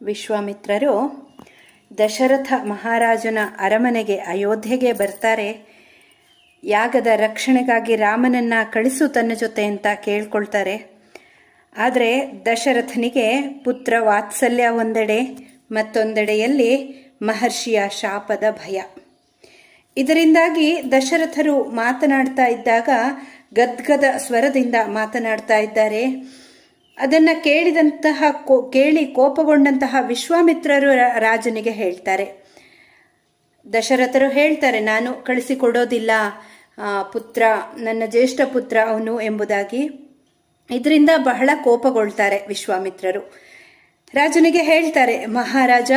ವಿಶ್ವಾಮಿತ್ರರು ದಶರಥ ಮಹಾರಾಜನ ಅರಮನೆಗೆ ಅಯೋಧ್ಯೆಗೆ ಬರ್ತಾರೆ. ಯಾಗದ ರಕ್ಷಣೆಗಾಗಿ ರಾಮನನ್ನು ಕಳಿಸು ತನ್ನ ಜೊತೆ ಅಂತ ಕೇಳ್ಕೊಳ್ತಾರೆ. ಆದರೆ ದಶರಥನಿಗೆ ಪುತ್ರ ವಾತ್ಸಲ್ಯ ಒಂದೆಡೆ, ಮತ್ತೊಂದೆಡೆಯಲ್ಲಿ ಮಹರ್ಷಿಯ ಶಾಪದ ಭಯ. ಇದರಿಂದಾಗಿ ದಶರಥರು ಮಾತನಾಡ್ತಾ ಇದ್ದಾಗ ಗದ್ಗದ ಸ್ವರದಿಂದ ಮಾತನಾಡ್ತಾ ಇದ್ದಾರೆ. ಅದನ್ನು ಕೇಳಿ ಕೋಪಗೊಂಡಂತಹ ವಿಶ್ವಾಮಿತ್ರರು ರಾಜನಿಗೆ ಹೇಳ್ತಾರೆ. ದಶರಥರು ಹೇಳ್ತಾರೆ, ನಾನು ಕಳಿಸಿಕೊಡೋದಿಲ್ಲ, ಪುತ್ರ ನನ್ನ ಜ್ಯೇಷ್ಠ ಪುತ್ರ ಅವನು ಎಂಬುದಾಗಿ. ಇದರಿಂದ ಬಹಳ ಕೋಪಗೊಳ್ತಾರೆ ವಿಶ್ವಾಮಿತ್ರರು. ರಾಜನಿಗೆ ಹೇಳ್ತಾರೆ, ಮಹಾರಾಜ,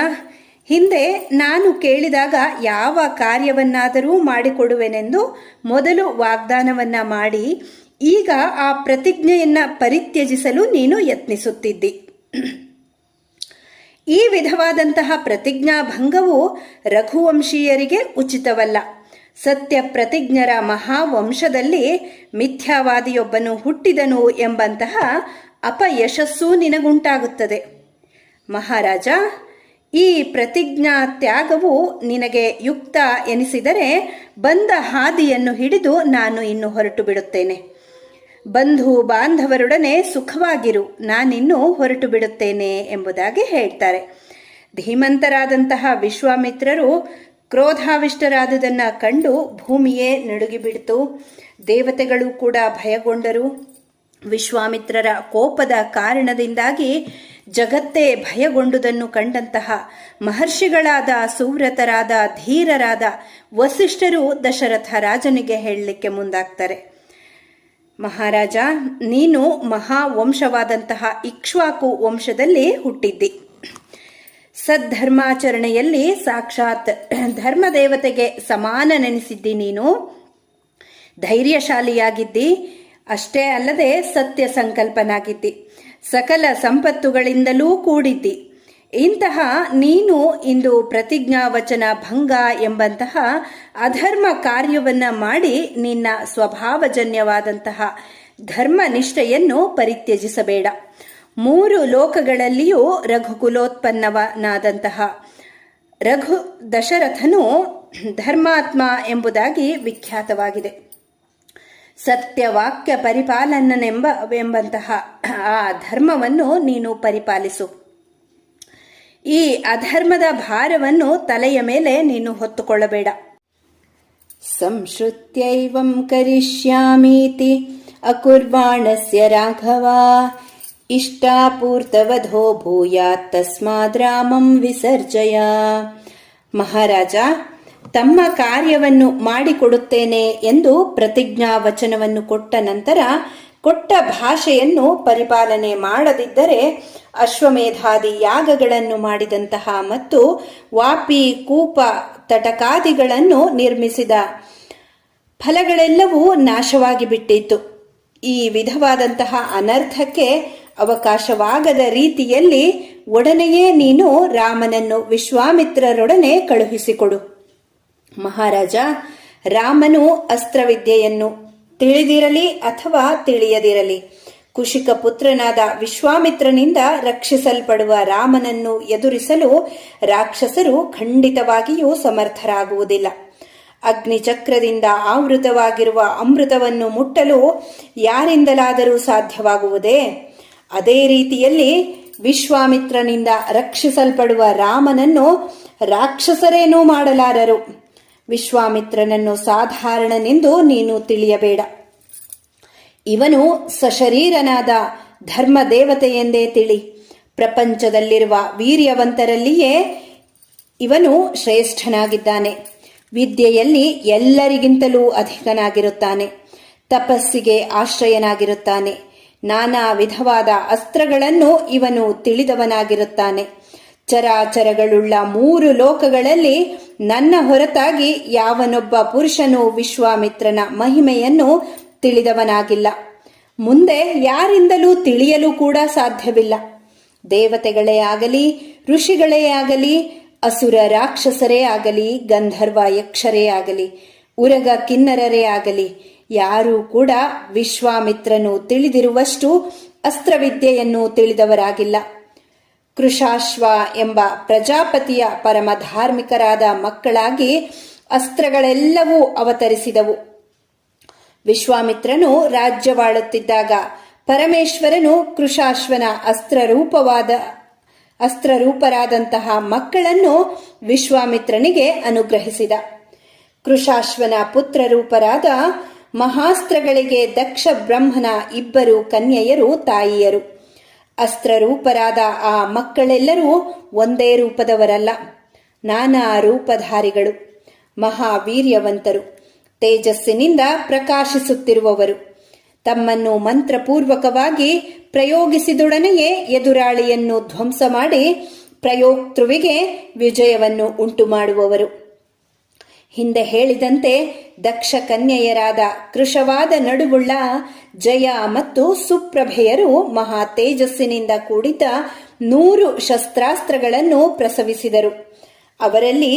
ಹಿಂದೆ ನಾನು ಕೇಳಿದಾಗ ಯಾವ ಕಾರ್ಯವನ್ನಾದರೂ ಮಾಡಿಕೊಡುವೆನೆಂದು ಮೊದಲು ವಾಗ್ದಾನವನ್ನ ಮಾಡಿ ಈಗ ಆ ಪ್ರತಿಜ್ಞೆಯನ್ನ ಪರಿತ್ಯಜಿಸಲು ನೀನು ಯತ್ನಿಸುತ್ತಿದ್ದಿ. ಈ ವಿಧವಾದಂತಹ ಪ್ರತಿಜ್ಞಾ ಭಂಗವು ರಘುವಂಶೀಯರಿಗೆ ಉಚಿತವಲ್ಲ. ಸತ್ಯ ಪ್ರತಿಜ್ಞರ ಮಹಾವಂಶದಲ್ಲಿ ಮಿಥ್ಯಾವಾದಿಯೊಬ್ಬನು ಹುಟ್ಟಿದನು ಎಂಬಂತಹ ಅಪಯಶಸ್ಸು ನಿನಗುಂಟಾಗುತ್ತದೆ. ಮಹಾರಾಜ, ಈ ಪ್ರತಿಜ್ಞಾ ತ್ಯಾಗವು ನಿನಗೆ ಯುಕ್ತ ಎನಿಸಿದರೆ ಬಂದ ಹಾದಿಯನ್ನು ಹಿಡಿದು ನಾನು ಇನ್ನು ಹೊರಟು ಬಿಡುತ್ತೇನೆ. ಬಂಧು ಬಾಂಧವರೊಡನೆ ಸುಖವಾಗಿರು, ನಾನಿನ್ನು ಹೊರಟು ಬಿಡುತ್ತೇನೆ ಎಂಬುದಾಗಿ ಹೇಳ್ತಾರೆ. ಧೀಮಂತರಾದಂತಹ ವಿಶ್ವಾಮಿತ್ರರು ಕ್ರೋಧಾವಿಷ್ಟರಾದುದನ್ನು ಕಂಡು ಭೂಮಿಯೇ ನಡುಗಿಬಿಡ್ತು. ದೇವತೆಗಳು ಕೂಡ ಭಯಗೊಂಡರು. ವಿಶ್ವಾಮಿತ್ರರ ಕೋಪದ ಕಾರಣದಿಂದಾಗಿ ಜಗತ್ತೇ ಭಯಗೊಂಡುದನ್ನು ಕಂಡಂತಹ ಮಹರ್ಷಿಗಳಾದ ಸುವ್ರತರಾದ ಧೀರರಾದ ವಸಿಷ್ಠರು ದಶರಥ ರಾಜನಿಗೆ ಹೇಳಲಿಕ್ಕೆ ಮುಂದಾಗ್ತಾರೆ. ಮಹಾರಾಜ, ನೀನು ಮಹಾವಂಶವಾದಂತಹ ಇಕ್ಷ್ವಾಕು ವಂಶದಲ್ಲಿ ಹುಟ್ಟಿದ್ದಿ. ಸದ್ಧರ್ಮಾಚರಣೆಯಲ್ಲಿ ಸಾಕ್ಷಾತ್ ಧರ್ಮದೇವತೆಗೆ ಸಮಾನನೆನಿಸಿದ್ದಿ. ನೀನು ಧೈರ್ಯಶಾಲಿಯಾಗಿದ್ದಿ. ಅಷ್ಟೇ ಅಲ್ಲದೆ ಸತ್ಯ ಸಂಕಲ್ಪನಾಗಿದ್ದಿ. ಸಕಲ ಸಂಪತ್ತುಗಳಿಂದಲೂ ಕೂಡಿದ್ದಿ. ಇಂತಹ ನೀನು ಇಂದು ಪ್ರತಿಜ್ಞಾವಚನ ಭಂಗ ಎಂಬಂತಹ ಅಧರ್ಮ ಕಾರ್ಯವನ್ನ ಮಾಡಿ ನಿನ್ನ ಸ್ವಭಾವಜನ್ಯವಾದಂತಹ ಧರ್ಮನಿಷ್ಠೆಯನ್ನು ಪರಿತ್ಯಜಿಸಬೇಡ. 3 ಲೋಕಗಳಲ್ಲಿಯೂ ರಘುಕುಲೋತ್ಪನ್ನವನಾದಂತಹ ದಶರಥನು ಧರ್ಮಾತ್ಮ ಎಂಬುದಾಗಿ ವಿಖ್ಯಾತವಾಗಿದೆ. ಸತ್ಯವಾಕ್ಯ ಪರಿಪಾಲನೆಂಬಂತಹ ಆ ಧರ್ಮವನ್ನು ನೀನು ಪರಿಪಾಲಿಸು. ಈ ಅಧರ್ಮದ ಭಾರವನ್ನು ತಲೆಯ ಮೇಲೆ ನೀನು ಹೊತ್ತುಕೊಳ್ಳಬೇಡ. ಸಂಶ್ರುತ್ಯೈವಂ ಕರಿಷ್ಯಾಮೀತಿ ಅಕುರ್ವಾಣಸ್ಯ ರಾಘವ ಇಷ್ಟಾಪೂರ್ತವಧೋ ಭೂಯಾತ್ ತಸ್ಮಾದ್ ರಾಮಂ ವಿಸರ್ಜಯ. ಮಹಾರಾಜ, ತಮ್ಮ ಕಾರ್ಯವನ್ನು ಮಾಡಿಕೊಡುತ್ತೇನೆ ಎಂದು ಪ್ರತಿಜ್ಞಾ ವಚನವನ್ನು ಕೊಟ್ಟ ನಂತರ ಕೊಟ್ಟ ಭಾಷೆಯನ್ನು ಪರಿಪಾಲನೆ ಮಾಡದಿದ್ದರೆ ಅಶ್ವಮೇಧಾದಿ ಯಾಗಗಳನ್ನು ಮಾಡಿದಂತಹ ಮತ್ತು ವಾಪಿ ಕೂಪ ತಟಕಾದಿಗಳನ್ನು ನಿರ್ಮಿಸಿದ ಫಲಗಳೆಲ್ಲವೂ ನಾಶವಾಗಿ ಬಿಟ್ಟಿತ್ತು. ಈ ವಿಧವಾದಂತಹ ಅನರ್ಥಕ್ಕೆ ಅವಕಾಶವಾಗದ ರೀತಿಯಲ್ಲಿ ಒಡನೆಯೇ ನೀನು ರಾಮನನ್ನು ವಿಶ್ವಾಮಿತ್ರರೊಡನೆ ಕಳುಹಿಸಿಕೊಡು. ಮಹಾರಾಜ, ರಾಮನು ಅಸ್ತ್ರವಿದ್ಯೆಯನ್ನು ತಿಳಿದಿರಲಿ ಅಥವಾ ತಿಳಿಯದಿರಲಿ ಕುಶಿಕ ಪುತ್ರನಾದ ವಿಶ್ವಾಮಿತ್ರನಿಂದ ರಕ್ಷಿಸಲ್ಪಡುವ ರಾಮನನ್ನು ಎದುರಿಸಲು ರಾಕ್ಷಸರು ಖಂಡಿತವಾಗಿಯೂ ಸಮರ್ಥರಾಗುವುದಿಲ್ಲ. ಅಗ್ನಿಚಕ್ರದಿಂದ ಆವೃತವಾಗಿರುವ ಅಮೃತವನ್ನು ಮುಟ್ಟಲು ಯಾರಿಂದಲಾದರೂ ಸಾಧ್ಯವಾಗುವುದೇ? ಅದೇ ರೀತಿಯಲ್ಲಿ ವಿಶ್ವಾಮಿತ್ರನಿಂದ ರಕ್ಷಿಸಲ್ಪಡುವ ರಾಮನನ್ನು ರಾಕ್ಷಸರೇನೂ ಮಾಡಲಾರರು. ವಿಶ್ವಾಮಿತ್ರನನ್ನು ಸಾಧಾರಣನೆಂದು ನೀನು ತಿಳಿಯಬೇಡ. ಇವನು ಸಶರೀರನಾದ ಧರ್ಮ ದೇವತೆಯೆಂದೇ ತಿಳಿ. ಪ್ರಪಂಚದಲ್ಲಿರುವ ವೀರ್ಯವಂತರಲ್ಲಿಯೇ ಇವನು ಶ್ರೇಷ್ಠನಾಗಿದ್ದಾನೆ. ವಿದ್ಯೆಯಲ್ಲಿ ಎಲ್ಲರಿಗಿಂತಲೂ ಅಧಿಕನಾಗಿರುತ್ತಾನೆ. ತಪಸ್ಸಿಗೆ ಆಶ್ರಯನಾಗಿರುತ್ತಾನೆ. ನಾನಾ ವಿಧವಾದ ಅಸ್ತ್ರಗಳನ್ನು ಇವನು ತಿಳಿದವನಾಗಿರುತ್ತಾನೆ. ಚರಾಚರಗಳುಳ್ಳ 3 ಲೋಕಗಳಲ್ಲಿ ನನ್ನ ಹೊರತಾಗಿ ಯಾವನೊಬ್ಬ ಪುರುಷನು ವಿಶ್ವಾಮಿತ್ರನ ಮಹಿಮೆಯನ್ನು ತಿಳಿದವನಾಗಿಲ್ಲ. ಮುಂದೆ ಯಾರಿಂದಲೂ ತಿಳಿಯಲು ಕೂಡ ಸಾಧ್ಯವಿಲ್ಲ. ದೇವತೆಗಳೇ ಆಗಲಿ, ಋಷಿಗಳೇ ಆಗಲಿ, ಅಸುರ ರಾಕ್ಷಸರೇ ಆಗಲಿ, ಗಂಧರ್ವ ಯಕ್ಷರೇ ಆಗಲಿ, ಉರಗ ಕಿನ್ನರರೇ ಆಗಲಿ, ಯಾರೂ ಕೂಡ ವಿಶ್ವಾಮಿತ್ರನು ತಿಳಿದಿರುವಷ್ಟು ಅಸ್ತ್ರವಿದ್ಯೆಯನ್ನು ತಿಳಿದವರಾಗಿಲ್ಲ. ಕೃಶಾಶ್ವ ಎಂಬ ಪ್ರಜಾಪತಿಯ ಪರಮ ಧಾರ್ಮಿಕರಾದ ಮಕ್ಕಳಾಗಿ ಅಸ್ತ್ರಗಳೆಲ್ಲವೂ ಅವತರಿಸಿದವು. ವಿಶ್ವಾಮಿತ್ರನು ರಾಜ್ಯವಾಳುತ್ತಿದ್ದಾಗ ಪರಮೇಶ್ವರನು ಕೃಶಾಶ್ವನ ಅಸ್ತ್ರರೂಪರಾದಂತಹ ಮಕ್ಕಳನ್ನು ವಿಶ್ವಾಮಿತ್ರನಿಗೆ ಅನುಗ್ರಹಿಸಿದ. ಕೃಶಾಶ್ವನ ಪುತ್ರರೂಪರಾದ ಮಹಾಸ್ತ್ರಗಳಿಗೆ ದಕ್ಷ ಬ್ರಹ್ಮನ ಇಬ್ಬರು ಕನ್ಯೆಯರು ತಾಯಿಯರು. ಅಸ್ತ್ರರೂಪರಾದ ಆ ಮಕ್ಕಳೆಲ್ಲರೂ ಒಂದೇ ರೂಪದವರಲ್ಲ, ನಾನಾ ರೂಪಧಾರಿಗಳು, ಮಹಾವೀರ್ಯವಂತರು, ತೇಜಸ್ಸಿನಿಂದ ಪ್ರಕಾಶಿಸುತ್ತಿರುವವರು. ತಮ್ಮನ್ನು ಮಂತ್ರಪೂರ್ವಕವಾಗಿ ಪ್ರಯೋಗಿಸಿದೊಡನೆಯೇ ಎದುರಾಳಿಯನ್ನು ಧ್ವಂಸ ಮಾಡಿ ಪ್ರಯೋಕ್ತೃವಿಗೆ ವಿಜಯವನ್ನು ಉಂಟು ಮಾಡುವವರು. ಹಿಂದೆ ಹೇಳಿದಂತೆ ದಕ್ಷ ಕನ್ಯೆಯರಾದ ಕೃಶವಾದ ನಡುವುಳ್ಳ ಜಯ ಮತ್ತು ಸುಪ್ರಭೆಯರು ಮಹಾ ತೇಜಸ್ಸಿನಿಂದ ಕೂಡಿದ್ದ 100 ಶಸ್ತ್ರಾಸ್ತ್ರಗಳನ್ನು ಪ್ರಸವಿಸಿದರು. ಅವರಲ್ಲಿ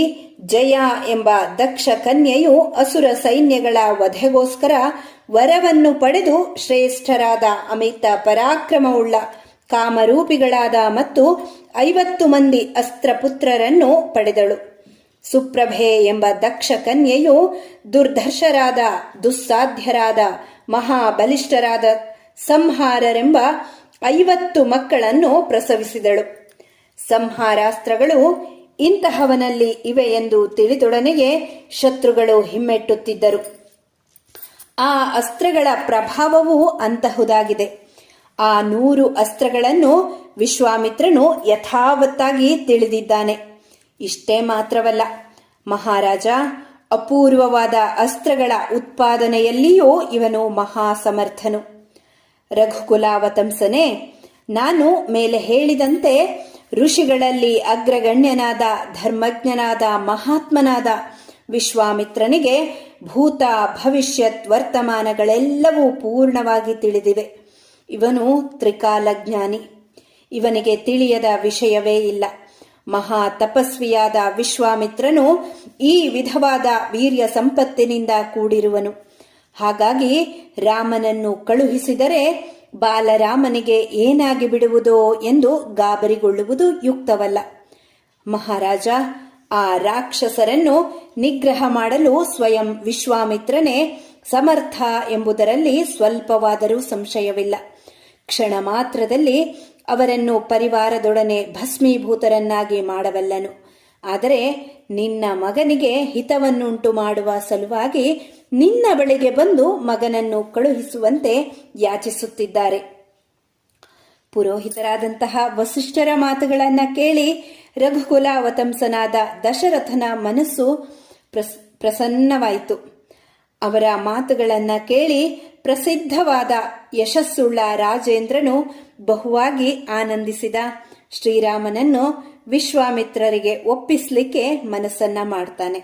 ಜಯ ಎಂಬ ದಕ್ಷ ಕನ್ಯೆಯು ಅಸುರ ಸೈನ್ಯಗಳ ವಧೆಗೋಸ್ಕರ ವರವನ್ನು ಪಡೆದು ಶ್ರೇಷ್ಠರಾದ ಅಮಿತ ಪರಾಕ್ರಮವುಳ್ಳ ಕಾಮರೂಪಿಗಳಾದ ಮತ್ತು 50 ಮಂದಿ ಅಸ್ತ್ರಪುತ್ರರನ್ನು ಪಡೆದಳು. ಸುಪ್ರಭೆ ಎಂಬ ದಕ್ಷ ಕನ್ಯೆಯು ದುರ್ಧರ್ಷರಾದ, ದುಸ್ಸಾಧ್ಯರಾದ, ಮಹಾಬಲಿಷ್ಠರಾದ ಸಂಹಾರರೆಂಬ 50 ಮಕ್ಕಳನ್ನು ಪ್ರಸವಿಸಿದಳು. ಸಂಹಾರಾಸ್ತ್ರಗಳು ಇಂತಹವನಲ್ಲಿ ಇವೆ ಎಂದು ತಿಳಿದೊಡನೆಯೇ ಶತ್ರುಗಳು ಹಿಮ್ಮೆಟ್ಟುತ್ತಿದ್ದರು. ಆ ಅಸ್ತ್ರಗಳ ಪ್ರಭಾವವು ಅಂತಹುದಾಗಿದೆ. ಆ 100 ಅಸ್ತ್ರಗಳನ್ನು ವಿಶ್ವಾಮಿತ್ರನು ಯಥಾವತ್ತಾಗಿ ತಿಳಿದಿದ್ದಾನೆ. ಇಷ್ಟೇ ಮಾತ್ರವಲ್ಲ, ಮಹಾರಾಜ, ಅಪೂರ್ವವಾದ ಅಸ್ತ್ರಗಳ ಉತ್ಪಾದನೆಯಲ್ಲಿಯೂ ಇವನು ಮಹಾಸಮರ್ಥನು. ರಘುಕುಲಾವತಂಸನೇ, ನಾನು ಮೇಲೆ ಹೇಳಿದಂತೆ ಋಷಿಗಳಲ್ಲಿ ಅಗ್ರಗಣ್ಯನಾದ ಧರ್ಮಜ್ಞನಾದ ಮಹಾತ್ಮನಾದ ವಿಶ್ವಾಮಿತ್ರನಿಗೆ ಭೂತ ಭವಿಷ್ಯತ್ ವರ್ತಮಾನಗಳೆಲ್ಲವೂ ಪೂರ್ಣವಾಗಿ ತಿಳಿದಿವೆ. ಇವನು ತ್ರಿಕಾಲಜ್ಞಾನಿ. ಇವನಿಗೆ ತಿಳಿಯದ ವಿಷಯವೇ ಇಲ್ಲ. ಮಹಾ ತಪಸ್ವಿಯಾದ ವಿಶ್ವಾಮಿತ್ರನು ಈ ವಿಧವಾದ ವೀರ್ಯ ಸಂಪತ್ತಿನಿಂದ ಕೂಡಿರುವನು. ಹಾಗಾಗಿ ರಾಮನನ್ನು ಕಳುಹಿಸಿದರೆ ಬಾಲರಾಮನಿಗೆ ಏನಾಗಿ ಬಿಡುವುದೋ ಎಂದು ಗಾಬರಿಗೊಳ್ಳುವುದು ಯುಕ್ತವಲ್ಲ. ಮಹಾರಾಜ, ಆ ರಾಕ್ಷಸರನ್ನು ನಿಗ್ರಹ ಮಾಡಲು ಸ್ವಯಂ ವಿಶ್ವಾಮಿತ್ರನೇ ಸಮರ್ಥ ಎಂಬುದರಲ್ಲಿ ಸ್ವಲ್ಪವಾದರೂ ಸಂಶಯವಿಲ್ಲ. ಕ್ಷಣ ಮಾತ್ರದಲ್ಲಿ ಅವರನ್ನು ಪರಿವಾರದೊಡನೆ ಭಸ್ಮೀಭೂತರನ್ನಾಗಿ ಮಾಡಬಲ್ಲನು. ಆದರೆ ನಿನ್ನ ಮಗನಿಗೆ ಹಿತವನ್ನುಂಟು ಮಾಡುವ ಸಲುವಾಗಿ ನಿನ್ನ ಬಳಿಗೆ ಬಂದು ಮಗನನ್ನು ಕಳುಹಿಸುವಂತೆ ಯಾಚಿಸುತ್ತಿದ್ದಾರೆ. ಪುರೋಹಿತರಾದಂತಹ ವಸಿಷ್ಠರ ಮಾತುಗಳನ್ನು ಕೇಳಿ ರಘುಕುಲಾವತಂಸನಾದ ದಶರಥನ ಮನಸ್ಸು ಪ್ರಸನ್ನವಾಯಿತು. ಅವರ ಮಾತುಗಳನ್ನು ಕೇಳಿ ಪ್ರಸಿದ್ಧವಾದ ಯಶಸ್ಸುಳ್ಳ ರಾಜೇಂದ್ರನು ಬಹುವಾಗಿ ಆನಂದಿಸಿದ. ಶ್ರೀರಾಮನನ್ನು ವಿಶ್ವಾಮಿತ್ರರಿಗೆ ಒಪ್ಪಿಸಲಿಕ್ಕೆ ಮನಸ್ಸನ್ನ ಮಾಡ್ತಾನೆ.